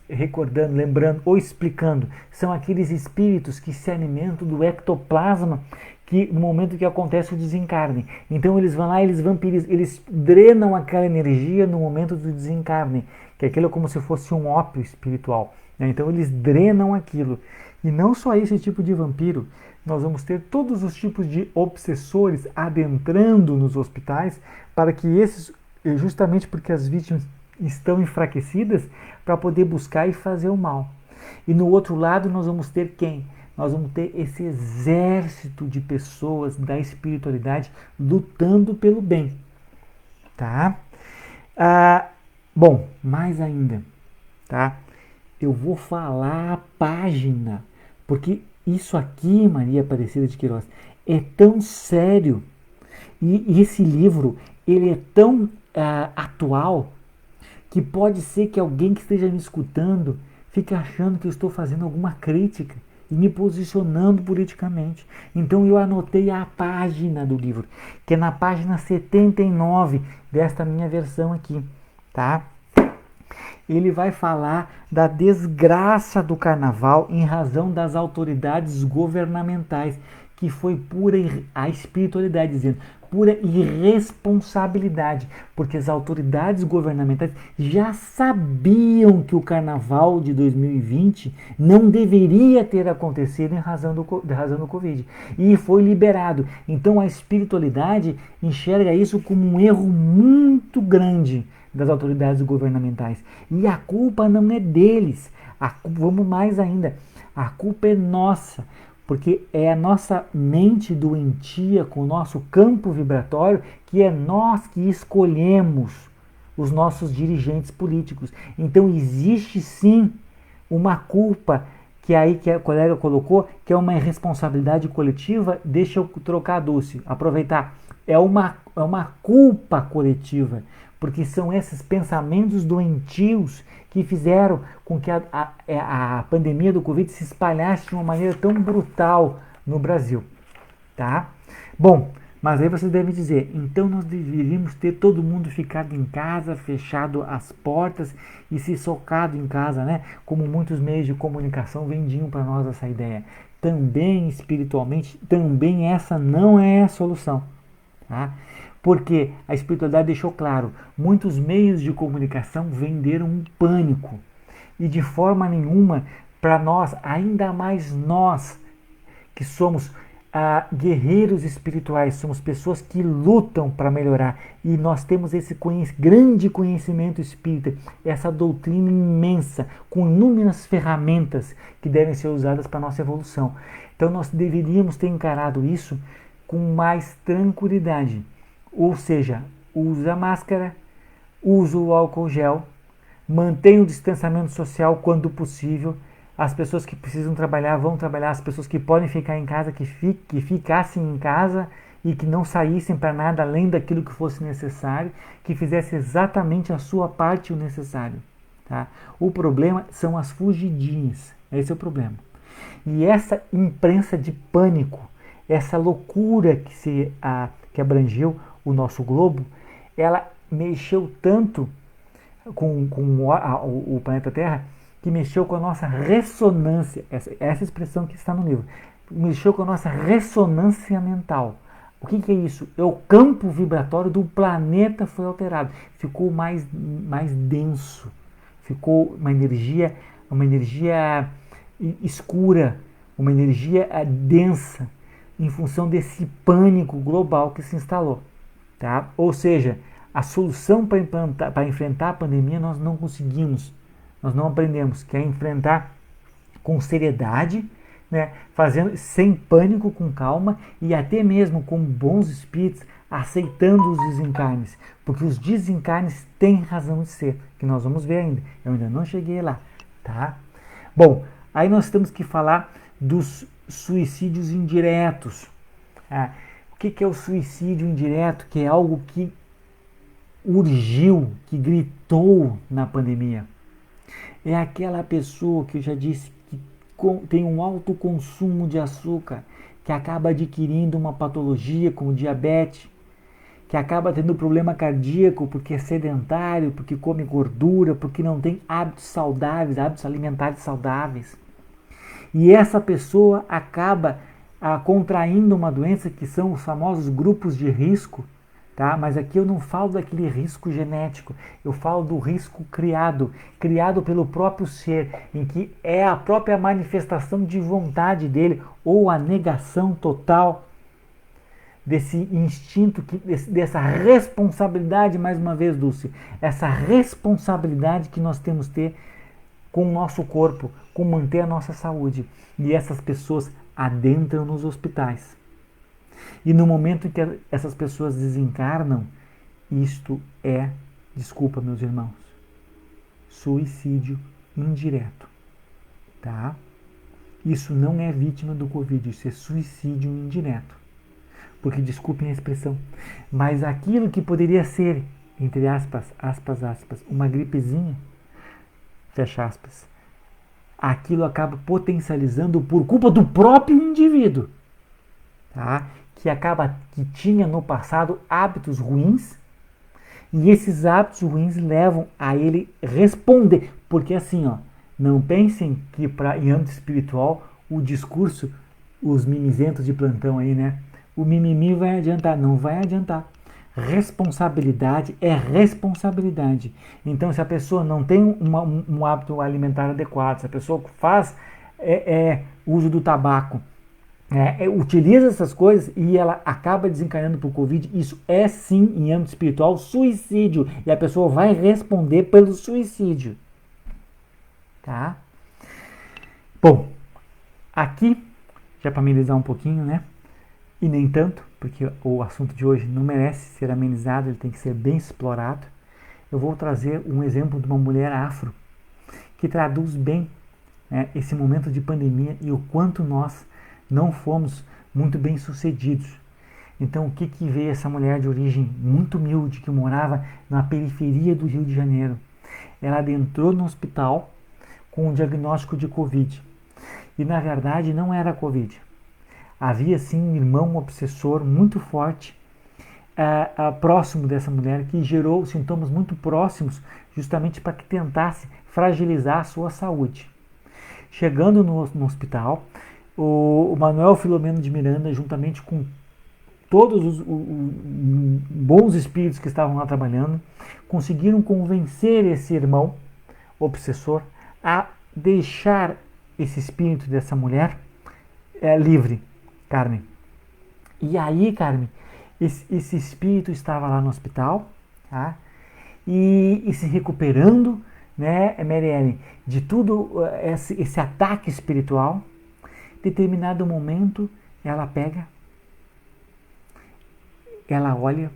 lembrando ou explicando, são aqueles espíritos que se alimentam do ectoplasma que no momento que acontece o desencarne. Então eles vão lá, eles vampirizam, eles drenam aquela energia no momento do desencarne, que aquilo é como se fosse um ópio espiritual, né? Então eles drenam aquilo. E não só esse tipo de vampiro, nós vamos ter todos os tipos de obsessores adentrando nos hospitais para que esses, justamente porque as vítimas estão enfraquecidas, para poder buscar e fazer o mal. E no outro lado nós vamos ter quem? Nós vamos ter esse exército de pessoas da espiritualidade lutando pelo bem. Tá? Bom, mais ainda, tá? Eu vou falar a página, porque isso aqui, Maria Aparecida de Queiroz, é tão sério, e esse livro, ele é tão atual, que pode ser que alguém que esteja me escutando fique achando que eu estou fazendo alguma crítica e me posicionando politicamente. Então eu anotei a página do livro, que é na página 79 desta minha versão aqui, tá? Ele vai falar da desgraça do carnaval em razão das autoridades governamentais, que foi a espiritualidade dizendo, pura irresponsabilidade, porque as autoridades governamentais já sabiam que o carnaval de 2020 não deveria ter acontecido em razão do Covid, e foi liberado. Então a espiritualidade enxerga isso como um erro muito grande das autoridades governamentais, e a culpa não é deles, vamos mais ainda, a culpa é nossa, porque é a nossa mente doentia com o nosso campo vibratório, que é nós que escolhemos os nossos dirigentes políticos. Então existe sim uma culpa que a colega colocou, que é uma irresponsabilidade coletiva. Deixa eu trocar, Dulce, aproveitar. É uma culpa coletiva, porque são esses pensamentos doentios que fizeram com que a pandemia do Covid se espalhasse de uma maneira tão brutal no Brasil, tá? Bom, mas aí você deve dizer, então nós deveríamos ter todo mundo ficado em casa, fechado as portas e se socado em casa, né? Como muitos meios de comunicação vendiam para nós essa ideia. Também espiritualmente, também essa não é a solução, tá? Porque a espiritualidade deixou claro, muitos meios de comunicação venderam um pânico. E de forma nenhuma, para nós, ainda mais nós, que somos guerreiros espirituais, somos pessoas que lutam para melhorar. E nós temos esse grande conhecimento espírita, essa doutrina imensa, com inúmeras ferramentas que devem ser usadas para a nossa evolução. Então nós deveríamos ter encarado isso com mais tranquilidade. Ou seja, usa a máscara, usa o álcool gel, mantenha o distanciamento social quando possível, as pessoas que precisam trabalhar vão trabalhar, as pessoas que podem ficar em casa, que ficassem em casa e que não saíssem para nada além daquilo que fosse necessário, que fizessem exatamente a sua parte o necessário. Tá? O problema são as fugidinhas, esse é o problema. E essa imprensa de pânico, essa loucura que abrangeu o nosso globo, ela mexeu tanto com o planeta Terra, que mexeu com a nossa ressonância, essa expressão que está no livro, mexeu com a nossa ressonância mental. O que é isso? É o campo vibratório do planeta foi alterado, ficou mais denso, ficou uma energia escura, uma energia densa, em função desse pânico global que se instalou. Tá? Ou seja, a solução para enfrentar a pandemia nós não conseguimos, nós não aprendemos, que é enfrentar com seriedade, né, fazendo sem pânico, com calma e até mesmo com bons espíritos, aceitando os desencarnes, porque os desencarnes têm razão de ser, que nós vamos ver ainda. Eu ainda não cheguei lá, tá? Bom, aí nós temos que falar dos suicídios indiretos. O que é o suicídio indireto? Que é algo que urgiu, que gritou na pandemia. É aquela pessoa que eu já disse que tem um alto consumo de açúcar, que acaba adquirindo uma patologia como diabetes, que acaba tendo problema cardíaco porque é sedentário, porque come gordura, porque não tem hábitos saudáveis, hábitos alimentares saudáveis. E essa pessoa acaba contraindo uma doença que são os famosos grupos de risco, tá? Mas aqui eu não falo daquele risco genético, eu falo do risco criado pelo próprio ser, em que é a própria manifestação de vontade dele ou a negação total desse instinto, dessa responsabilidade, mais uma vez, Dulce, essa responsabilidade que nós temos que ter com o nosso corpo, com manter a nossa saúde. E essas pessoas adentram nos hospitais. E no momento em que essas pessoas desencarnam, isto é, desculpa meus irmãos, suicídio indireto. Tá? Isso não é vítima do Covid, isso é suicídio indireto. Porque, desculpem a expressão, mas aquilo que poderia ser, entre aspas, uma gripezinha, fecha aspas, aquilo acaba potencializando por culpa do próprio indivíduo, tá? Que tinha no passado hábitos ruins, e esses hábitos ruins levam a ele responder, porque assim, ó, não pensem que em âmbito espiritual o discurso, os mimizentos de plantão aí, né? O mimimi vai adiantar, não vai adiantar. Responsabilidade é responsabilidade. Então, se a pessoa não tem um hábito alimentar adequado, se a pessoa faz uso do tabaco, utiliza essas coisas e ela acaba desencadeando por Covid, isso é sim, em âmbito espiritual, suicídio. E a pessoa vai responder pelo suicídio. Tá? Bom, aqui, já para amenizar um pouquinho, né? E nem tanto, porque o assunto de hoje não merece ser amenizado, ele tem que ser bem explorado. Eu vou trazer um exemplo de uma mulher afro que traduz bem, né, esse momento de pandemia e o quanto nós não fomos muito bem sucedidos. Então, o que veio essa mulher de origem muito humilde, que morava na periferia do Rio de Janeiro? Ela adentrou no hospital com um diagnóstico de Covid. E, na verdade, não era Covid. Havia, sim, um irmão obsessor muito forte próximo dessa mulher, que gerou sintomas muito próximos, justamente para que tentasse fragilizar a sua saúde. Chegando no hospital, o Manuel Filomeno de Miranda, juntamente com todos os bons espíritos que estavam lá trabalhando, conseguiram convencer esse irmão obsessor a deixar esse espírito dessa mulher livre, Carmen. E aí, Carmen, esse espírito estava lá no hospital, tá? E se recuperando, né, Marielle, de tudo esse ataque espiritual. Em determinado momento, ela olha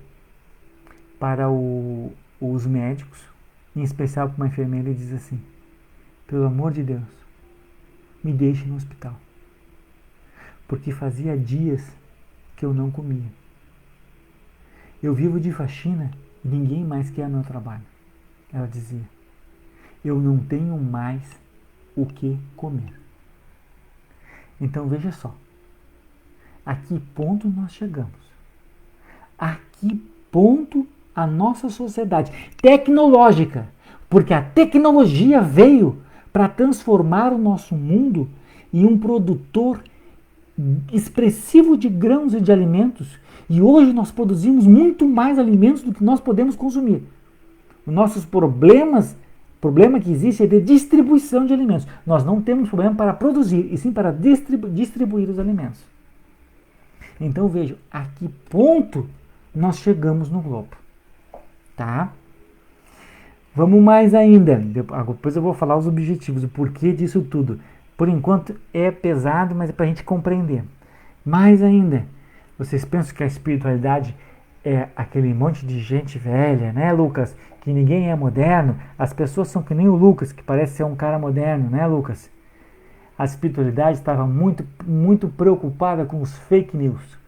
para os médicos, em especial para uma enfermeira, e diz assim: pelo amor de Deus, me deixe no hospital. Porque fazia dias que eu não comia. Eu vivo de faxina e ninguém mais quer meu trabalho. Ela dizia, eu não tenho mais o que comer. Então veja só, a que ponto nós chegamos? A que ponto a nossa sociedade tecnológica, porque a tecnologia veio para transformar o nosso mundo em um produtor expressivo de grãos e de alimentos, e hoje nós produzimos muito mais alimentos do que nós podemos consumir. Os nossos problema que existe é de distribuição de alimentos. Nós não temos problema para produzir, e sim para distribuir os alimentos. Então vejam a que ponto nós chegamos no globo. Tá? Vamos mais ainda. Depois eu vou falar os objetivos, o porquê disso tudo. Por enquanto é pesado, mas é para a gente compreender. Mais ainda, vocês pensam que a espiritualidade é aquele monte de gente velha, né, Lucas? Que ninguém é moderno. As pessoas são que nem o Lucas, que parece ser um cara moderno, né, Lucas? A espiritualidade estava muito preocupada com os fake news.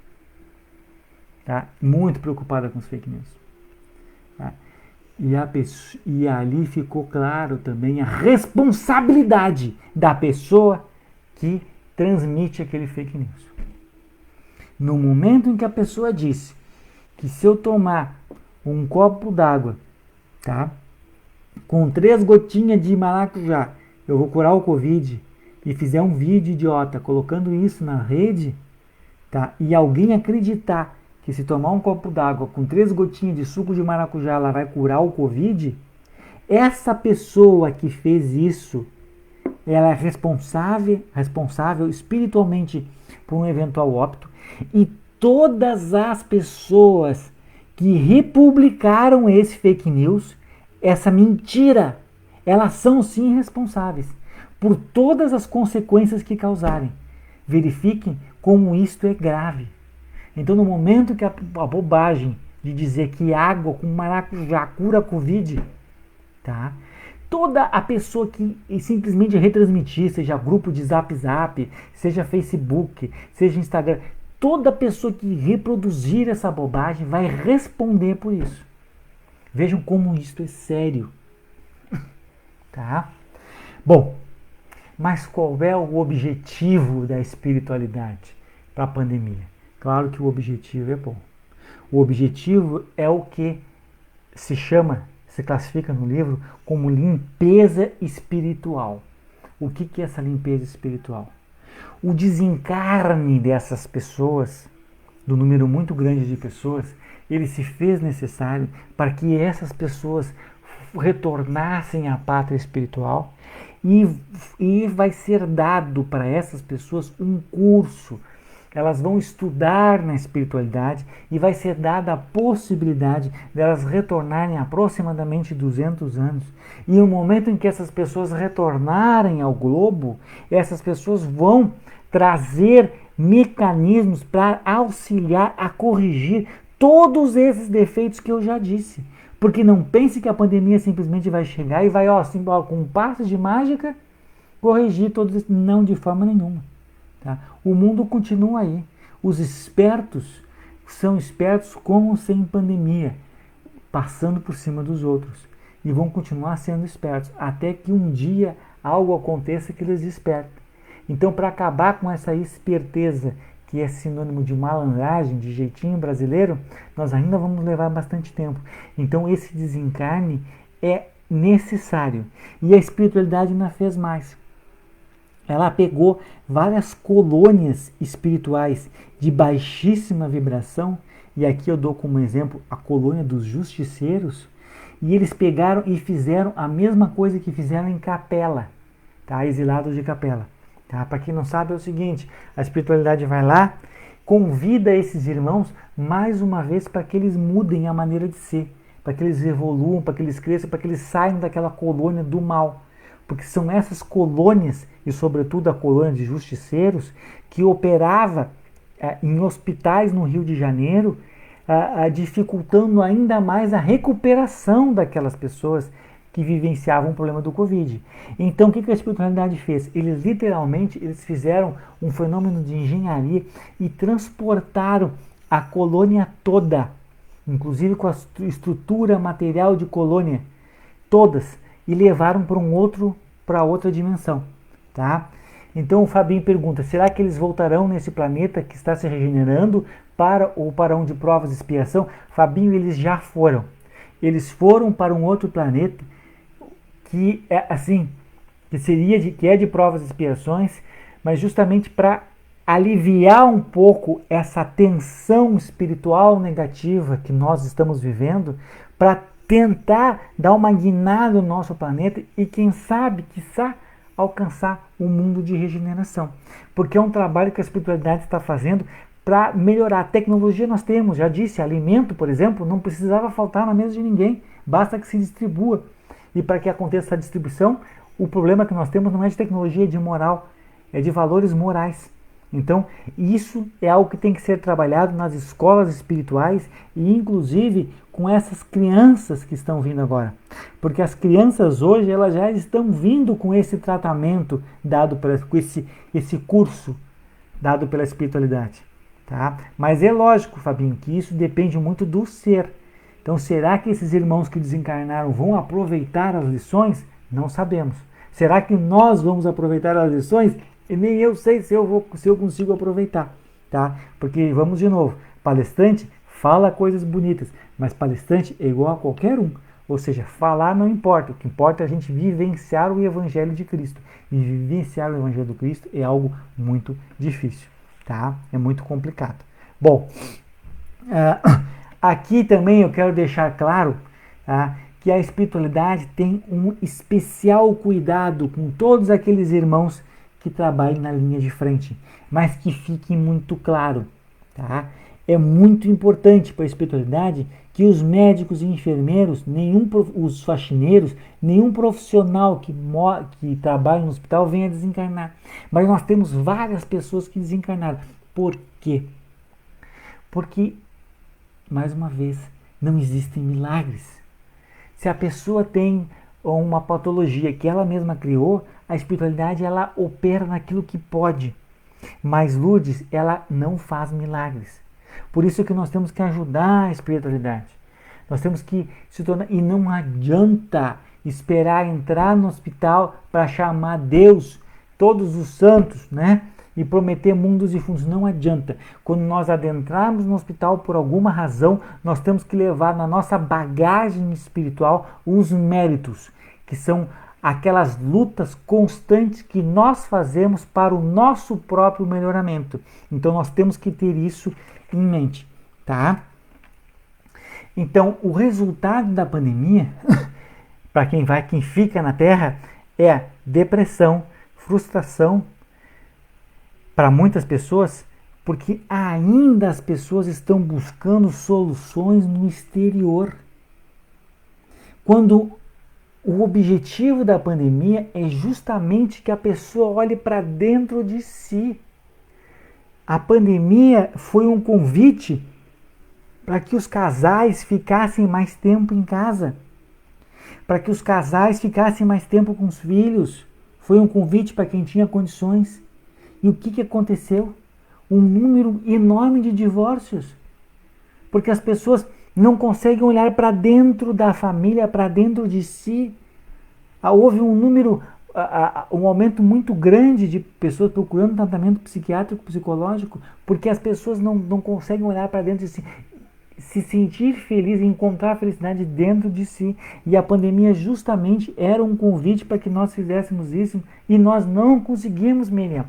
Tá? Muito preocupada com os fake news. Tá? E ali ficou claro também a responsabilidade da pessoa que transmite aquele fake news. No momento em que a pessoa disse que se eu tomar um copo d'água, tá, com 3 gotinhas de maracujá, eu vou curar o Covid, e fizer um vídeo idiota colocando isso na rede, tá, e alguém acreditar que se tomar um copo d'água com 3 gotinhas de suco de maracujá ela vai curar o Covid, essa pessoa que fez isso, ela é responsável espiritualmente por um eventual óbito, e todas as pessoas que republicaram esse fake news, essa mentira, elas são sim responsáveis por todas as consequências que causarem. Verifiquem como isto é grave. Então, no momento que a bobagem de dizer que água com maracujá cura a Covid, tá? Toda a pessoa que simplesmente retransmitir, seja grupo de Zap, seja Facebook, seja Instagram, toda pessoa que reproduzir essa bobagem vai responder por isso. Vejam como isto é sério. Tá? Bom, mas qual é o objetivo da espiritualidade para a pandemia? Claro que o objetivo é bom. O objetivo é o que se classifica no livro como limpeza espiritual. O que é essa limpeza espiritual? O desencarne dessas pessoas, do número muito grande de pessoas, ele se fez necessário para que essas pessoas retornassem à pátria espiritual e vai ser dado para essas pessoas um curso. Elas vão estudar na espiritualidade e vai ser dada a possibilidade delas retornarem aproximadamente 200 anos. E no momento em que essas pessoas retornarem ao globo, essas pessoas vão trazer mecanismos para auxiliar a corrigir todos esses defeitos que eu já disse. Porque não pense que a pandemia simplesmente vai chegar e vai, com um passo de mágica, corrigir todos esses. Não, de forma nenhuma. Tá? O mundo continua aí. Os espertos são espertos como sem pandemia, passando por cima dos outros. E vão continuar sendo espertos, até que um dia algo aconteça que eles despertem. Então, para acabar com essa esperteza, que é sinônimo de malandragem, de jeitinho brasileiro, nós ainda vamos levar bastante tempo. Então, esse desencarne é necessário. E a espiritualidade ainda fez mais. Ela pegou várias colônias espirituais de baixíssima vibração, e aqui eu dou como exemplo a colônia dos justiceiros, e eles pegaram e fizeram a mesma coisa que fizeram em Capela, tá? Exilados de Capela. Tá? Para quem não sabe é o seguinte, a espiritualidade vai lá, convida esses irmãos mais uma vez para que eles mudem a maneira de ser, para que eles evoluam, para que eles cresçam, para que eles saiam daquela colônia do mal. Porque são essas colônias, e sobretudo a colônia de justiceiros, que operava em hospitais no Rio de Janeiro, dificultando ainda mais a recuperação daquelas pessoas que vivenciavam o problema do Covid. Então, o que a espiritualidade fez? Eles fizeram um fenômeno de engenharia e transportaram a colônia toda, inclusive com a estrutura material de colônia, todas, e levaram para outra dimensão, tá? Então o Fabinho pergunta, será que eles voltarão nesse planeta que está se regenerando para um de provas e expiação? Fabinho, eles já foram. Eles foram para um outro planeta que é assim, que é de provas e expiações, mas justamente para aliviar um pouco essa tensão espiritual negativa que nós estamos vivendo, para tentar dar uma guinada no nosso planeta e quem sabe, quiçá, alcançar um mundo de regeneração. Porque é um trabalho que a espiritualidade está fazendo para melhorar. A tecnologia nós temos, já disse, alimento, por exemplo, não precisava faltar na mesa de ninguém, basta que se distribua. E para que aconteça essa distribuição, o problema que nós temos não é de tecnologia, é de moral, é de valores morais. Então, isso é algo que tem que ser trabalhado nas escolas espirituais e, inclusive, com essas crianças que estão vindo agora. Porque as crianças hoje, elas já estão vindo com esse tratamento dado com esse curso dado pela espiritualidade. Tá? Mas é lógico, Fabinho, que isso depende muito do ser. Então, será que esses irmãos que desencarnaram vão aproveitar as lições? Não sabemos. Será que nós vamos aproveitar as lições? E nem eu sei se eu consigo aproveitar, tá? Porque, vamos de novo, palestrante fala coisas bonitas, mas palestrante é igual a qualquer um. Ou seja, falar não importa, o que importa é a gente vivenciar o Evangelho de Cristo. E vivenciar o Evangelho de Cristo é algo muito difícil, tá? É muito complicado. Bom, aqui também eu quero deixar claro, tá, que a espiritualidade tem um especial cuidado com todos aqueles irmãos que trabalhem na linha de frente, mas que fique muito claro, tá? É muito importante para a espiritualidade que os médicos e enfermeiros, os faxineiros, nenhum profissional que trabalha no hospital venha desencarnar. Mas nós temos várias pessoas que desencarnaram. Por quê? Porque, mais uma vez, não existem milagres. Se a pessoa tem uma patologia que ela mesma criou, a espiritualidade ela opera naquilo que pode. Mas Lourdes, ela não faz milagres. Por isso que nós temos que ajudar a espiritualidade. Nós temos que se tornar... E não adianta esperar entrar no hospital para chamar Deus, todos os santos, né? E prometer mundos e fundos. Não adianta. Quando nós adentrarmos no hospital por alguma razão, nós temos que levar na nossa bagagem espiritual os méritos, que são aquelas lutas constantes que nós fazemos para o nosso próprio melhoramento. Então nós temos que ter isso em mente, tá? Então o resultado da pandemia, para quem fica na Terra, é depressão, frustração para muitas pessoas, porque ainda as pessoas estão buscando soluções no exterior. Quando o objetivo da pandemia é justamente que a pessoa olhe para dentro de si. A pandemia foi um convite para que os casais ficassem mais tempo em casa, para que os casais ficassem mais tempo com os filhos. Foi um convite para quem tinha condições. E o que aconteceu? Um número enorme de divórcios, porque as pessoas não conseguem olhar para dentro da família, para dentro de si. Houve um aumento muito grande de pessoas procurando tratamento psiquiátrico, psicológico, porque as pessoas não conseguem olhar para dentro de si, se sentir feliz e encontrar a felicidade dentro de si. E a pandemia justamente era um convite para que nós fizéssemos isso, e nós não conseguimos, Miriam.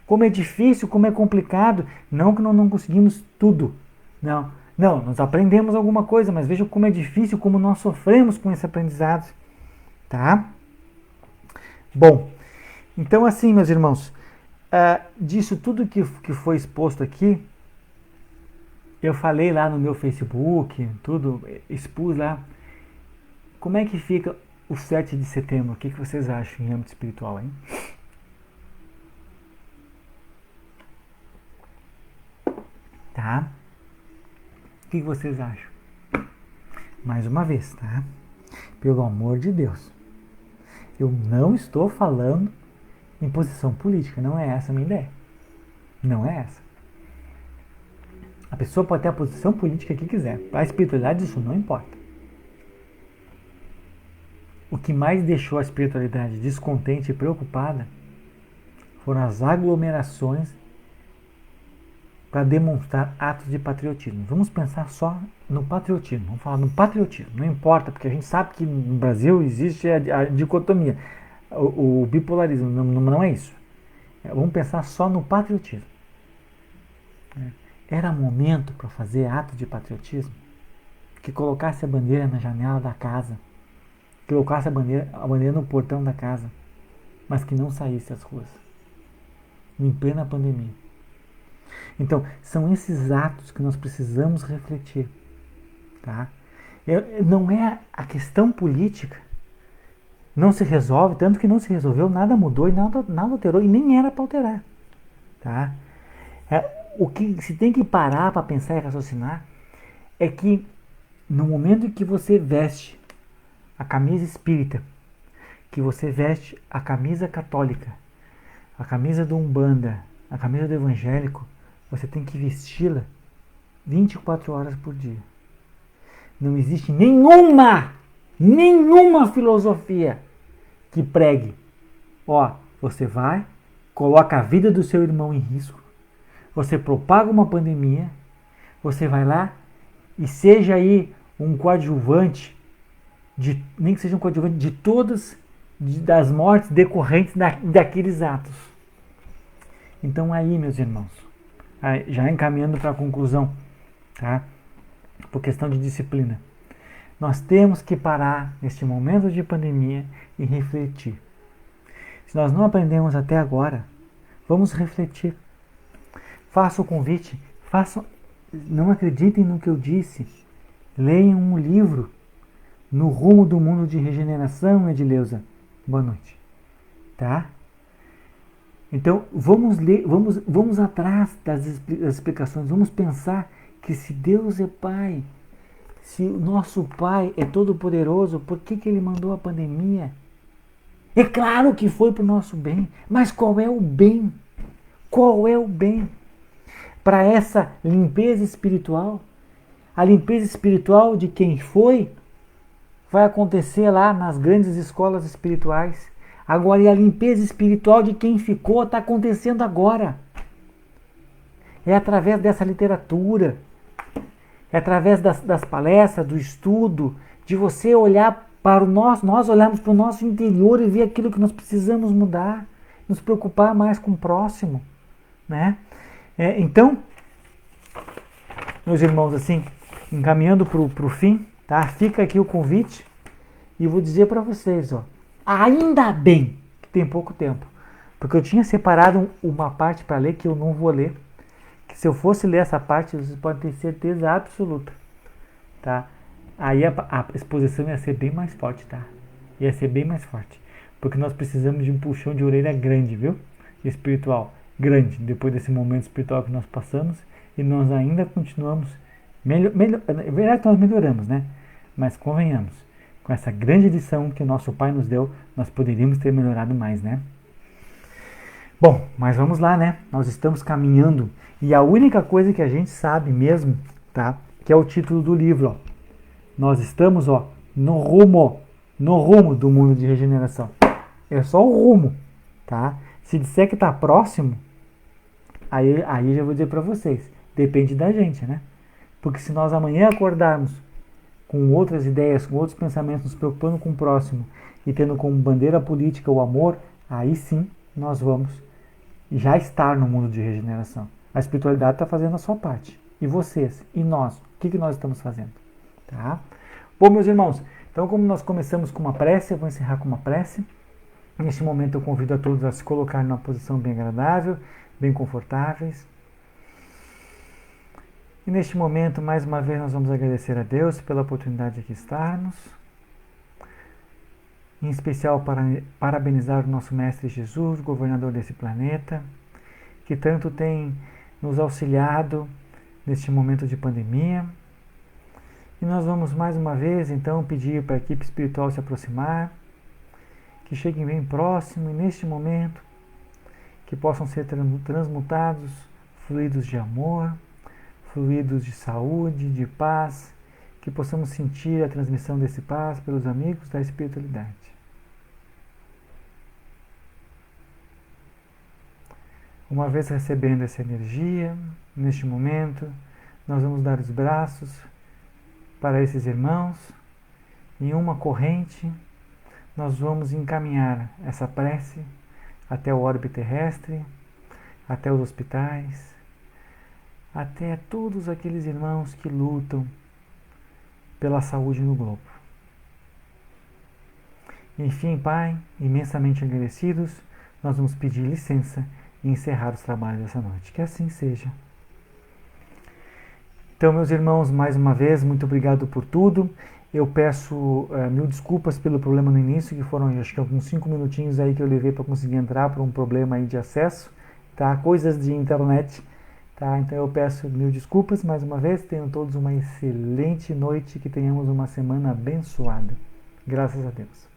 Como é difícil, como é complicado. Não que nós não conseguimos tudo, não, nós aprendemos alguma coisa, mas veja como é difícil, como nós sofremos com esse aprendizado, tá? Bom, então assim, meus irmãos, disso tudo que foi exposto aqui, eu falei lá no meu Facebook, tudo, expus lá. Como é que fica o 7 de setembro? O que vocês acham em âmbito espiritual, hein? Tá? O que vocês acham? Mais uma vez, tá? Pelo amor de Deus. Eu não estou falando em posição política, não é essa a minha ideia. Não é essa. A pessoa pode ter a posição política que quiser. Para a espiritualidade isso não importa. O que mais deixou a espiritualidade descontente e preocupada foram as aglomerações para demonstrar atos de patriotismo. Vamos pensar só no patriotismo. Vamos falar no patriotismo. Não importa, porque a gente sabe que no Brasil existe a dicotomia, o bipolarismo. Não é isso. Vamos pensar só no patriotismo. Era momento para fazer ato de patriotismo que colocasse a bandeira na janela da casa, que colocasse a bandeira no portão da casa, mas que não saísse às ruas, em plena pandemia. Então, são esses atos que nós precisamos refletir. Tá? Não é a questão política, não se resolve, tanto que não se resolveu, nada mudou e nada alterou, e nem era para alterar. Tá? O que se tem que parar para pensar e raciocinar é que no momento em que você veste a camisa espírita, que você veste a camisa católica, a camisa do Umbanda, a camisa do evangélico, você tem que vesti-la 24 horas por dia. Não existe nenhuma filosofia que pregue. Você vai, coloca a vida do seu irmão em risco, você propaga uma pandemia, você vai lá e seja aí um coadjuvante, nem que seja um coadjuvante de todas das mortes decorrentes daqueles atos. Então aí, meus irmãos, já encaminhando para a conclusão, tá? Por questão de disciplina, nós temos que parar neste momento de pandemia e refletir. Se nós não aprendemos até agora, vamos refletir. Faço o convite, não acreditem no que eu disse, leiam um livro, No Rumo do Mundo de Regeneração, Edileuza. Boa noite. Tá? Então, vamos ler, vamos atrás das explicações, vamos pensar que se Deus é Pai, se o nosso Pai é todo poderoso, por que Ele mandou a pandemia? É claro que foi para o nosso bem, mas qual é o bem? Qual é o bem? Para essa limpeza espiritual, a limpeza espiritual de quem foi, vai acontecer lá nas grandes escolas espirituais. Agora, e a limpeza espiritual de quem ficou está acontecendo agora. É através dessa literatura, é através das palestras, do estudo, de você olhar para nós olharmos para o nosso interior e ver aquilo que nós precisamos mudar, nos preocupar mais com o próximo, né? Então, meus irmãos, assim, encaminhando para o fim, tá? Fica aqui o convite e vou dizer para vocês, ainda bem que tem pouco tempo, porque eu tinha separado uma parte para ler que eu não vou ler, que se eu fosse ler essa parte, vocês podem ter certeza absoluta, tá? Aí a exposição ia ser bem mais forte, tá? Ia ser bem mais forte, porque nós precisamos de um puxão de orelha grande, viu? Espiritual. Grande, depois desse momento espiritual que nós passamos, e nós ainda continuamos é verdade que nós melhoramos, né? Mas convenhamos, com essa grande lição que o nosso Pai nos deu, nós poderíamos ter melhorado mais, né? Bom, mas vamos lá, né? Nós estamos caminhando, e a única coisa que a gente sabe mesmo, tá? Que é o título do livro, Nós estamos, no rumo do mundo de regeneração. É só o rumo, tá? Se disser que está próximo, aí já vou dizer para vocês, depende da gente, né? Porque se nós amanhã acordarmos com outras ideias, com outros pensamentos, nos preocupando com o próximo e tendo como bandeira política o amor, aí sim nós vamos já estar no mundo de regeneração. A espiritualidade está fazendo a sua parte. E vocês? E nós? O que nós estamos fazendo? Tá? Bom, meus irmãos, então como nós começamos com uma prece, eu vou encerrar com uma prece. Neste momento eu convido a todos a se colocar numa posição bem agradável, bem confortáveis. E neste momento, mais uma vez, nós vamos agradecer a Deus pela oportunidade de aqui estarmos. Em especial, parabenizar o nosso Mestre Jesus, governador desse planeta, que tanto tem nos auxiliado neste momento de pandemia. E nós vamos mais uma vez, então, pedir para a equipe espiritual se aproximar, que cheguem bem próximo e neste momento, que possam ser transmutados fluidos de amor, fluidos de saúde, de paz, que possamos sentir a transmissão desse paz pelos amigos da espiritualidade. Uma vez recebendo essa energia, neste momento, nós vamos dar os braços para esses irmãos, em uma corrente, nós vamos encaminhar essa prece até o orbe terrestre, até os hospitais, até todos aqueles irmãos que lutam pela saúde no globo. Enfim, Pai, imensamente agradecidos, nós vamos pedir licença e encerrar os trabalhos dessa noite. Que assim seja. Então, meus irmãos, mais uma vez, muito obrigado por tudo. Eu peço mil desculpas pelo problema no início, que foram acho que alguns 5 minutinhos aí que eu levei para conseguir entrar por um problema aí de acesso, tá? Coisas de internet, tá? Então eu peço mil desculpas mais uma vez. Tenham todos uma excelente noite, que tenhamos uma semana abençoada. Graças a Deus.